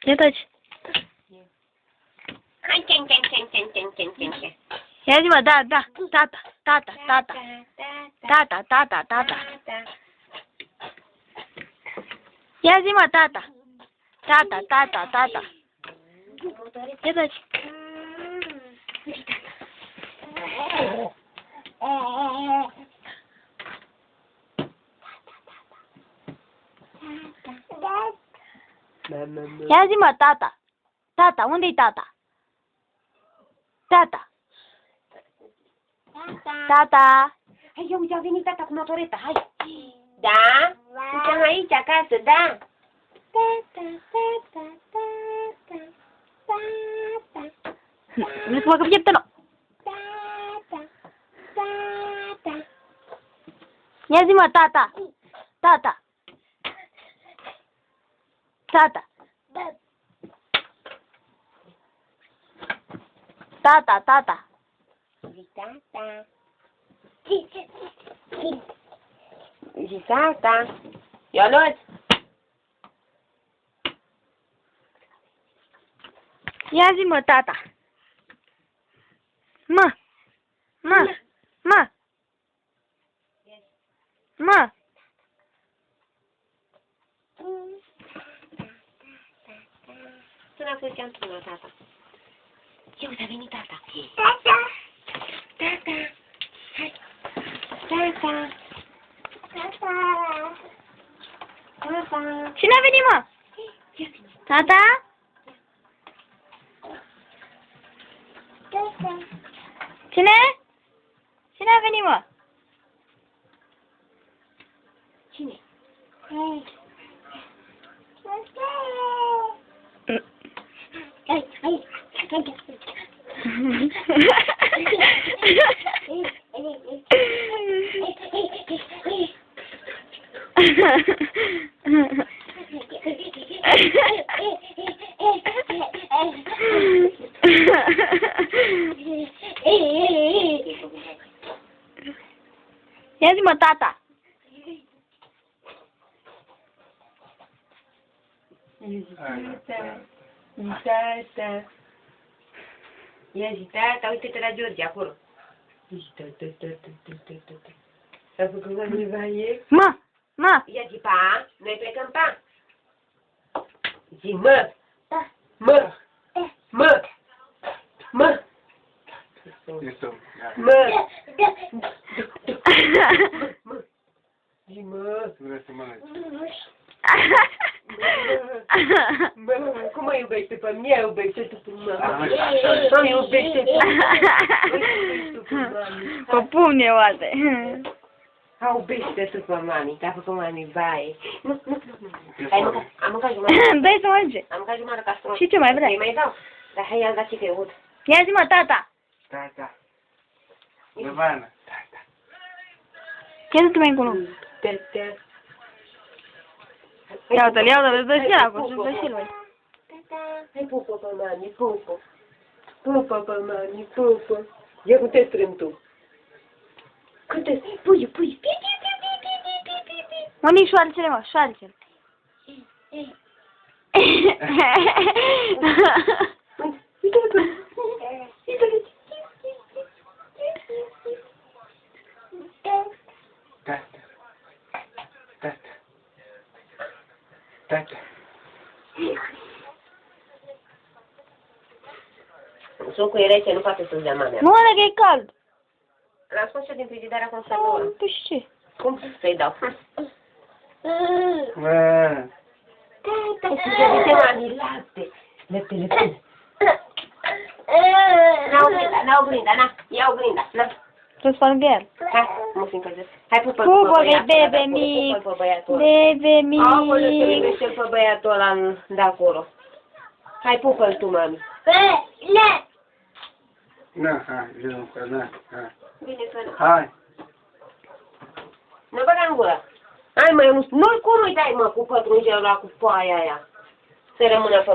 Ia taci. Ia zi, mă, da, da, tata, tata, tata. Tata, tata, tata. Ia zi, mă, tata. Tata, tata, tata. Ia taci. Ia zi, mă, tata. Tata, unde-i tata? Tata. Tata. Hai, ia uite, a venit tata cu motoreta, hai. Da? Suntem aici, acasă, da? Nu să facă pieptănă. Ia zi, mă, tata. Tata. Tata. Tata, tata. Tata. Zi tata. Ionuț. Ia zi, mă, tata. Mă. Mă. Mă. Mă. Sună cu ce-am sunat, tata. Ia uite, a venit tata. Tata. Tata. Hai. Tata. Tata. Tata. Cine a venit, mă? Tata? Cine? Cine a venit, mă? Cine? Hai, hai, hai. Ia zi, mă, tata. Tata. Ia zi, tata, uite-te la George acolo. S-a făcut la nevoie? Mă, mă. Ia zi, pa, noi plecăm, pa. Zi, mă. Mă. Mă. Mă. Mă. Mă. Zi, mă. Bă, cum mă iubește pe mine? Iubește-te pe mama. Mă iubește-te. Pe pumne, oase. Iubește-te pe mami, că a făcut mami baie. Nu. Hai, am mâncat jumătate. Dai să mănânce. Am mâncat jumătate castron. Și ce mai vrei? Îi mai dau. Dar hai, ia-l dați că e ud. Ia zi, mă, tata. Tata. Ivana. Tata. Ia du-te mai încolo. Ia uite-l, ia uite-l, dă și acolo, și dă și lui. Hai, pupă pe mami, pupă. Pupă pe mami, pupă. Ia cum te strâng tu. Câte? Pui. Mami, șoarcele, mă, șoarcele. Uite-l. Tata. Tata. Tata. Sucul e rece, nu poate să-ți dea mamea. Nu, ăla că e cald. L-am scos eu din frigidarea conservătoră. Păi și ce? Cum să-i dau? Mă. De mami, lapte. Lapte. N-a oglinda, na. Ia oglinda, na. Să-ți fac de el. Hai, mă fi încălzit. Hai, pupă-l Pupă, pe că e băiatul ăla, bebe pupă-l mic. pe băiatul ăla. Bebe mic. Aoleu, să iubește pe băiatul ăla de acolo. Hai, pupă-l tu, mami. Na, hai, vină cu na, hai. Bine că nu. Hai. Nu băga în gură. Hai, mă, nu, cum îi dai, mă, cu pătrunjelul ăla, cu foaia aia? Să rămână pe